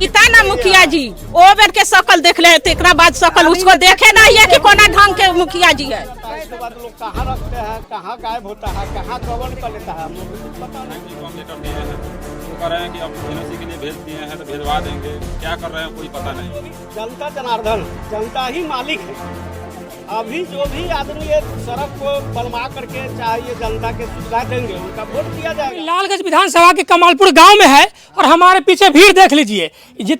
जीता ना मुखिया जी ओ बेर के शकल देख ले बाद शकल उसको देखे नहीं है कि कोना ढंग के मुखिया जी है। लोग कहाँ रखते हैं, कहाँ गायब होता है, कहाँ कवर कर लेता है, पता नहीं। वो कह रहे हैं कि अब एनओसी के लिए भेज दिए हैं तो भेजवा देंगे, क्या कर रहे हैं कोई पता नहीं। जनता जनार्दन, जनता ही मालिक है। अभी जो भी आदमी ये सड़क को बनवा करके चाहिए जनता के सुविधा देंगे उनका वोट दिया जाएगा। लालगंज विधानसभा के कमालपुर गांव में है और हमारे पीछे भीड़ देख लीजिए,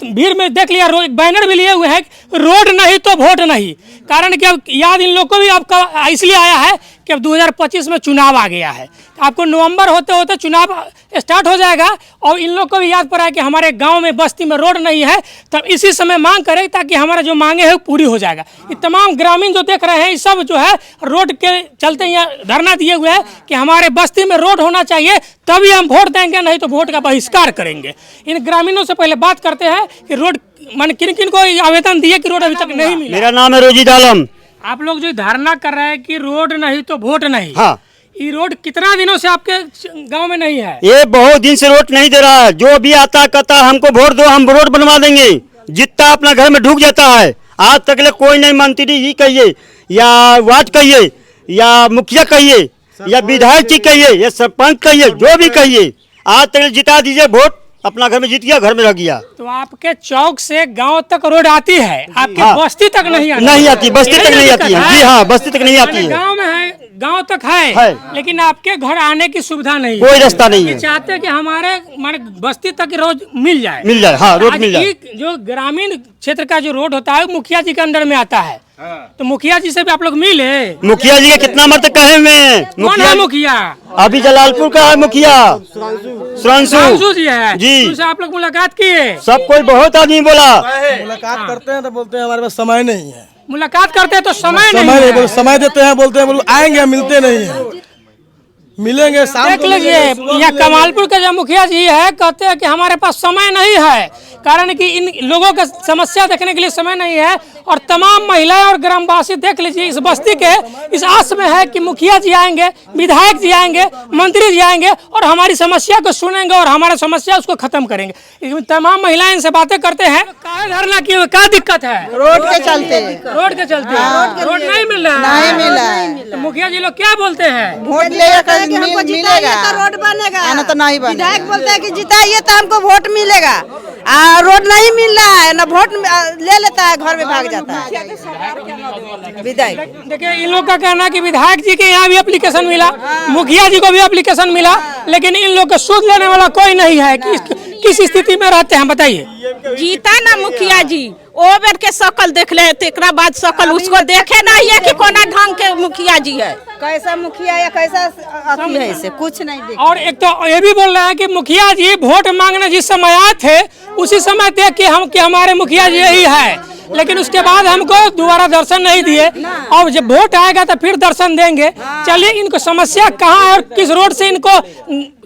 भीड़ में देख लिया बैनर भी लिए हुए हैं, रोड नहीं तो वोट नहीं। कारण कि अब याद इन लोग को भी आपका इसलिए आया है कि अब 2025 में चुनाव आ गया है, आपको नवंबर होते होते चुनाव स्टार्ट हो जाएगा और इन लोग को भी याद पड़ा है कि हमारे गांव में बस्ती में रोड नहीं है, तब इसी समय मांग करें ताकि हमारा जो मांगे है पूरी हो जाएगा। ये तमाम ग्रामीण जो देख रहे हैं ये सब जो है रोड के चलते यहाँ धरना दिए हुए हैं कि हमारे बस्ती में रोड होना चाहिए तभी हम वोट देंगे, नहीं तो वोट का बहिष्कार करेंगे। इन ग्रामीणों से पहले बात करते हैं कि रोड मान किन किन को आवेदन दिए कि रोड अभी तक नहीं मिला। मेरा नाम है रोजीद आलम। आप लोग जो धरना कर रहे हैं कि रोड नहीं तो वोट नहीं, हाँ, ये रोड कितना दिनों से आपके गांव में नहीं है? ये बहुत दिन से रोड नहीं दे रहा है। जो भी आता कहता है हमको वोट दो, हम रोड बनवा देंगे। जितना अपना घर में ढुक जाता है, आज तक ले कोई नहीं, मंत्री जी कहिए या वार्ड कहिए या मुखिया कहिए या विधायक जी कहिए या सरपंच कहिए, जो भी कहिए, आज तक जिता दीजिए वोट, अपना घर में जीत गया, घर में रह गया। तो आपके चौक से गांव तक रोड आती है, आपके हाँ, बस्ती तक नहीं आती? नहीं आती, बस्ती तक नहीं आती है। जी हाँ, बस्ती तक नहीं आती है। गांव में है, गांव तक है, लेकिन आपके घर आने की सुविधा नहीं, कोई रास्ता नहीं है। चाहते हैं कि हमारे माने बस्ती तक रोड मिल जाए, हाँ, रोड मिल जाए। जो ग्रामीण क्षेत्र का जो रोड होता है मुखिया जी के अंडर में आता है, तो मुखिया जी से भी आप लोग मिले? मुखिया जी का कितना मत कहे में, कौन है मुखिया? अभी जलालपुर का है मुखिया, सुरांशु जी है जी। उनसे आप लोग मुलाकात किए? सब कोई बहुत आदमी बोला, मुलाकात करते हैं तो बोलते हैं हमारे पास समय नहीं है। मुलाकात करते हैं तो समय नहीं, समय देते हैं, बोलते हैं आएंगे, मिलते नहीं है, मिलेंगे शाम। देख लीजिए यहाँ कमालपुर के जो मुखिया जी है कहते हैं कि हमारे पास समय नहीं है, कारण कि इन लोगों का समस्या देखने के लिए समय नहीं है। और तमाम महिलाएं और ग्रामवासी देख लीजिए इस बस्ती के इस आस में है कि मुखिया जी आएंगे, विधायक जी आएंगे, मंत्री जी आएंगे और हमारी समस्या को सुनेंगे और हमारा समस्या उसको खत्म करेंगे। तमाम महिलाएं इनसे बातें करते हैं, क्या धरना की क्या दिक्कत है? रोड के चलते, रोड के चलते रोड नहीं मिल रहा है, नहीं मिला है। तो मुखिया जी लोग क्या बोलते हैं? वोट लेकर मिलेगा तो रोड बनेगा, ना तो नहीं बनेगा। विधायक बोलते हैं कि जिताइए तो हमको वोट मिलेगा, रोड नहीं मिल रहा है, ना वोट ले लेता है, घर में भाग जाता है विधायक। देखिए इन लोग का कहना है कि विधायक जी के यहाँ भी एप्लीकेशन मिला, मुखिया जी को भी एप्लीकेशन मिला, लेकिन इन लोग का सूद लेने वाला कोई नहीं है। किस स्थिति में रहते हैं बताइए? जीता ना मुखिया जी ओ बेर के शकल देख ले बाद शकल उसको देखे नहीं है कि कोना ढंग के मुखिया जी है, कैसा मुखिया या कैसा अथी है, इसे कुछ नहीं देख। और एक तो ये भी बोल रहा है कि मुखिया जी वोट मांगने जिस समय आए थे उसी समय थे कि हमारे मुखिया जी यही है, लेकिन उसके बाद हमको दोबारा दर्शन नहीं दिए, और जब वोट आएगा तो फिर दर्शन देंगे। चलिए इनको समस्या कहाँ है और किस रोड से इनको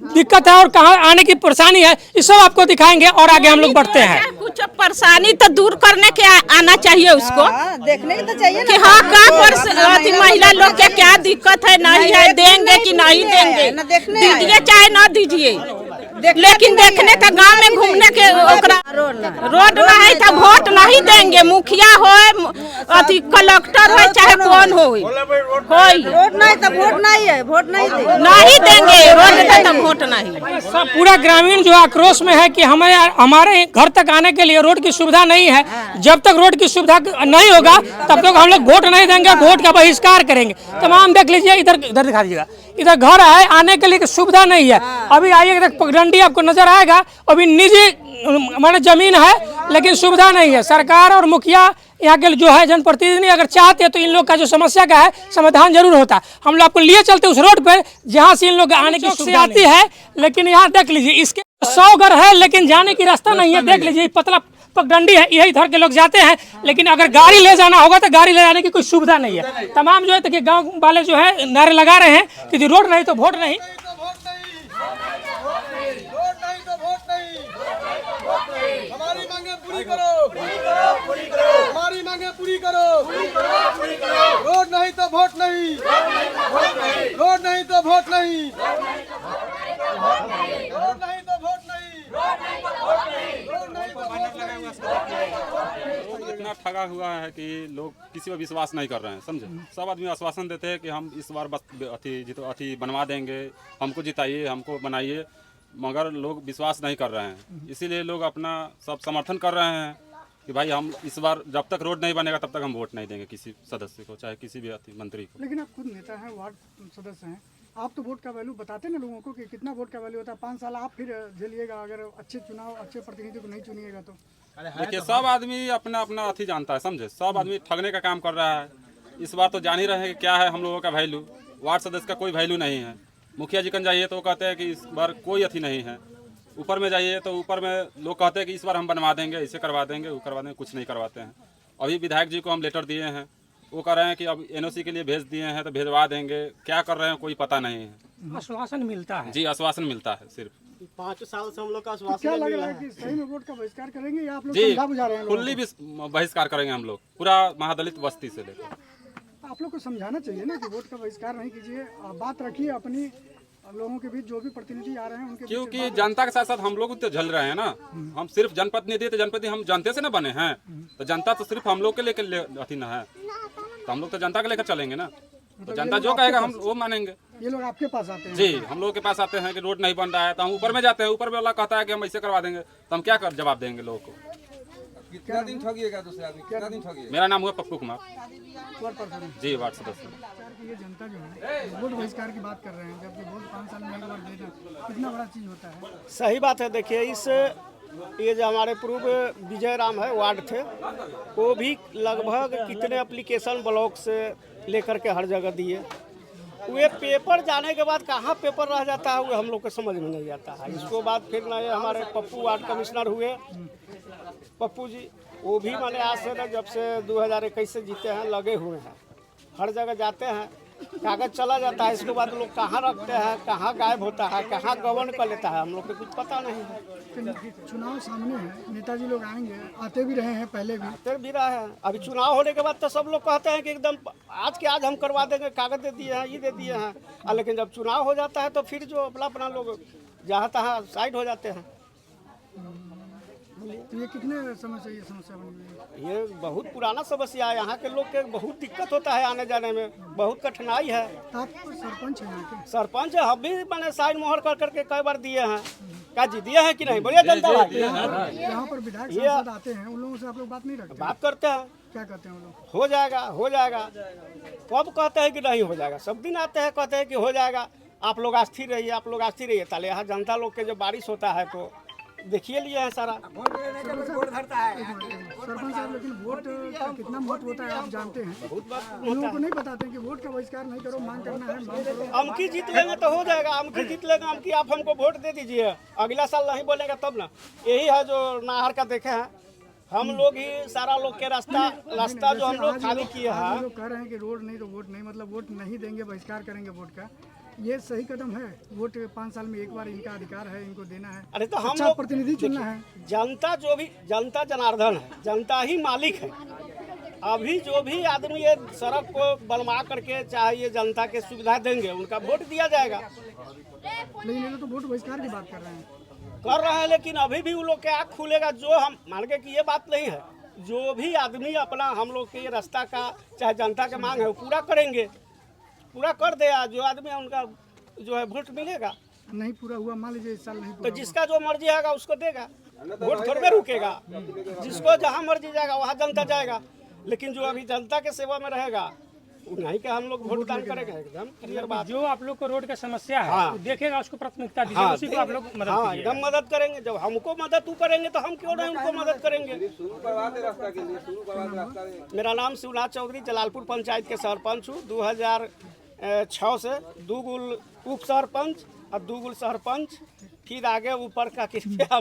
दिक्कत है और कहाँ आने की परेशानी है, ये सब आपको दिखाएंगे और आगे हम लोग बढ़ते हैं। कुछ परेशानी तो दूर करने के आना चाहिए उसको, देखने की तो चाहिए कि हाँ क्या महिला लोग के क्या दिक्कत है, नहीं है, देंगे कि नहीं देंगे, दीजिए चाहे न दीजिए, लेकिन देखने का गांव में घूमने के रोड नहीं था वोट नहीं देंगे। मुखिया हो अथी कलेक्टर हो चाहे कौन हो, रोड नहीं तो वोट नहीं है, वोट नहीं देंगे, रोड नहीं तो वोट नहीं। सब पूरा ग्रामीण जो आक्रोश में है कि हमारे घर तक आने के लिए रोड की सुविधा नहीं है। जब तक रोड की सुविधा नहीं होगा तब तक हम लोग वोट नहीं देंगे, वोट का बहिष्कार करेंगे। तमाम देख लीजिए, इधर दिखा दीजिएगा, इधर घर है, आने के लिए सुविधा नहीं है। अभी आइए पगडंडी आपको नजर आएगा, अभी निजी माने जमीन है लेकिन सुविधा नहीं है। सरकार और मुखिया यहाँ के जो है जनप्रतिनिधि अगर चाहते हैं तो इन लोग का जो समस्या का है समाधान जरूर होता। हम लोग आपको लिए चलते उस रोड पर जहाँ से इन लोग आने की सुविधा आती है, लेकिन यहाँ देख लीजिए इसके 100 घर है लेकिन जाने की रास्ता नहीं है। देख लीजिए पतला पगडंडी है, यही इधर के लोग जाते हैं, लेकिन अगर गाड़ी ले जाना होगा तो गाड़ी ले जाने की कोई सुविधा नहीं है। तमाम जो है देखिए गाँव वाले जो है नारे लगा रहे हैं कि रोड नहीं तो वोट नहीं। हमारी मांगे पूरी करो, हमारी मांगे पूरी करो, रोड नहीं तो वोट नहीं, रोड नहीं तो वोट नहीं, रोड नहीं तो वोट नहीं, रोड नहीं तो वोट नहीं। इतना ठगा हुआ है कि लोग किसी पर विश्वास नहीं कर रहे हैं, समझे। सब आदमी आश्वासन देते हैं कि हम इस बार बस अथी बनवा देंगे, हमको जिताइए, हमको बनाइए, मगर लोग विश्वास नहीं कर रहे हैं। इसीलिए लोग अपना सब समर्थन कर रहे हैं कि भाई हम इस बार जब तक रोड नहीं बनेगा तब तक हम वोट नहीं देंगे किसी सदस्य को, चाहे किसी भी मंत्री को। लेकिन आप खुद नेता हैं, वार्ड सदस्य हैं, आप तो वोट का वैल्यू बताते ना लोगों को कि कितना वोट का वैल्यू होता है। 5 साल आप फिर झेलिएगा अगर अच्छे चुनाव, अच्छे प्रतिनिधि को नहीं चुनिएगा तो। देखिए सब आदमी अपना अपना अथी जानता है, समझे। सब आदमी ठगने का काम कर रहा है। इस बार तो जान ही रहे हैं कि क्या है हम लोगों का वैल्यू। वार्ड सदस्य का कोई वैल्यू नहीं है। मुखिया जी कन जाइए तो वो कहते हैं कि इस बार कोई अथी नहीं है। ऊपर में जाइए तो ऊपर में लोग कहते हैं कि इस बार हम बनवा देंगे, इसे करवा देंगे, वो करवा देंगे, कुछ नहीं करवाते हैं। अभी विधायक जी को हम लेटर दिए हैं, वो कह रहे हैं कि अब एनओसी के लिए भेज दिए हैं तो भेजवा देंगे, क्या कर रहे हैं कोई पता नहीं है। आश्वासन मिलता है जी, आश्वासन मिलता है सिर्फ। 5 साल से हम लोग का क्या आश्वासन लग रहा है कि सही में वोट का बहिष्कार करेंगे या आप लोग जी समझा बुझा रहे हैं लोगों फुल्ली बहिष्कार करेंगे हम लोग, पूरा महादलित बस्ती से लेकर। को? आप लोग को समझाना चाहिए ना कि वोट का बहिष्कार नहीं कीजिए, बात रखिए अपनी लोगों के बीच, जो भी प्रतिनिधि आ रहे हैं उनके बीच क्योंकि जनता के साथ साथ हम लोग तो झल रहे हैं ना। हम सिर्फ जनप्रतिनिधि, तो जनप्रतिनिधि हम जनता से ना बने हैं, तो जनता तो सिर्फ हम लोग के लेकर अथी ना है, तो हम लोग तो जनता के लेकर चलेंगे ना। तो जनता जो कहेगा हम वो मानेंगे। ये लोग आपके पास आते हैं जी, हम लोग के पास आते हैं कि रोड नहीं बन रहा है, तो हम ऊपर में जाते हैं। ऊपर में वाला कहता है कि हम ऐसे करवा देंगे, तो हम क्या कर जवाब देंगे लोगों को। कितना दिन ठगिएगा दूसरे आदमी, कितना दिन ठगिएगा? मेरा नाम हुआ पप्पू कुमार जी, वार्ड सदस्य। ये जनता जो है वोट बहिष्कार की बात कर रहे हैं, जबकि वोट 5 साल में एक बार देना कितना बड़ा चीज होता है। सही बात है। देखिए ये जो हमारे पूर्व विजय राम है वार्ड थे, वो भी लगभग कितने एप्लीकेशन ब्लॉक से लेकर के हर जगह दिए। वे पेपर जाने के बाद कहाँ पेपर रह जाता है वो हम लोग को समझ में नहीं आता है। इसको बाद फिर नए हमारे पप्पू वार्ड कमिश्नर हुए, पप्पू जी, वो भी मैंने आज से ना जब से 2021 से जीते हैं लगे हुए हैं। हर जगह जाते हैं, कागज चला जाता है, इसके बाद लोग कहाँ रखते हैं, कहाँ गायब होता है, कहाँ गवर्न कर लेता है, हम लोग को कुछ पता नहीं है। चुनाव सामने है, नेताजी लोग आएंगे, आते भी रहे हैं पहले भी, आते भी रहा है। अभी चुनाव होने के बाद तो सब लोग कहते हैं कि एकदम आज के आज हम करवा देंगे, कागज दे दिए हैं, ये दे दिए हैं। लेकिन जब चुनाव हो जाता है तो फिर जो अपना अपना लोग जहाँ तहाँ साइड हो जाते हैं। तो ये कितने समय से ये समस्या बनी हुई है? ये बहुत पुराना समस्या है। यहाँ के लोग के बहुत दिक्कत होता है आने जाने में, बहुत कठिनाई है। आप सरपंच हैं यहाँ के? सरपंच हम भी मैंने साइन मोहर कर करके कई बार दिए हैं। क्या जी दिए हैं कि नहीं? बोलिए जनता भाई। यहाँ पर विधायक सांसद आते हैं, उन लोगों से आप लोग बात नहीं रखते? बात करते हैं। क्या कहते हैं वो लोग? हो जाएगा, हो जाएगा। कब कहते हैं कि नहीं हो जाएगा? सब दिन आते हैं, कहते हैं कि हो जाएगा, आप लोग स्थिर रहिए, आप लोग स्थिर रहिए। ताले यहाँ जनता लोग के जब बारिश होता है तो देखिए लिए है सारा। सरपंच साहब, लेकिन वोट का कितना महत्व होता है आप जानते हैं। उन लोगों को नहीं बताते कि वोट का बहिष्कार नहीं करो, मांग करना है, मांग करो। अमकी जीत लेंगे तो हो जाएगा, अमकी जीत लेंगे, अमकी आप हमको वोट दे दीजिए, अगला साल नहीं बोलेगा तब ना। यही है जो नाहर का देखे हैं हम लोग ही, सारा लोग के रास्ता जो हम लोग खाली किए हैं। लोग कह रहे हैं कि रोड नहीं तो वोट नहीं, मतलब वोट नहीं देंगे, बहिष्कार करेंगे वोट का। ये सही कदम है? वोट 5 साल में एक बार इनका अधिकार है, इनको देना है। अरे तो हम अच्छा लोग प्रतिनिधि चुनना है। जनता जो भी, जनता जनार्दन है, जनता ही मालिक है। अभी जो भी आदमी ये सड़क को बनवा करके चाहे ये जनता के सुविधा देंगे, उनका वोट दिया जाएगा। लेकिन ये तो वोट बहिष्कार की बात कर रहे हैं, लेकिन अभी भी उन लोग के आँख खुलेगा। जो हम मान के कि ये बात नहीं है, जो भी आदमी अपना हम लोग के रास्ता का चाहे जनता के मांग है वो पूरा करेंगे, पूरा कर दे। जो आदमी है उनका जो है वोट मिलेगा। नहीं पूरा हुआ, मान लीजिए इस साल नहीं तो जिसका जो मर्जी आएगा उसको देगा, वोट थोड़ी में रुकेगा। जिसको जहाँ मर्जी जाएगा वहाँ जनता जाएगा। लेकिन जो अभी जनता के सेवा में रहेगा उन्हीं का हम लोग वोट दान करेंगे। एकदम क्लियर बात। जो आप लोग को रोड का समस्या है हाँ। वो देखेगा, उसको प्राथमिकता दीजिए, उसी को आप लोग मदद हाँ, कीजिएगा। एकदम मदद करेंगे। जब हमको मदद तू करेंगे तो हम क्यों नहीं उनको मदद करेंगे। मेरा नाम शिवनाथ चौधरी, जलालपुर पंचायत के सरपंच हूँ। 2006 से 2 गुल उप सरपंच और 2 गुल सरपंच, फिर आगे ऊपर का कृपया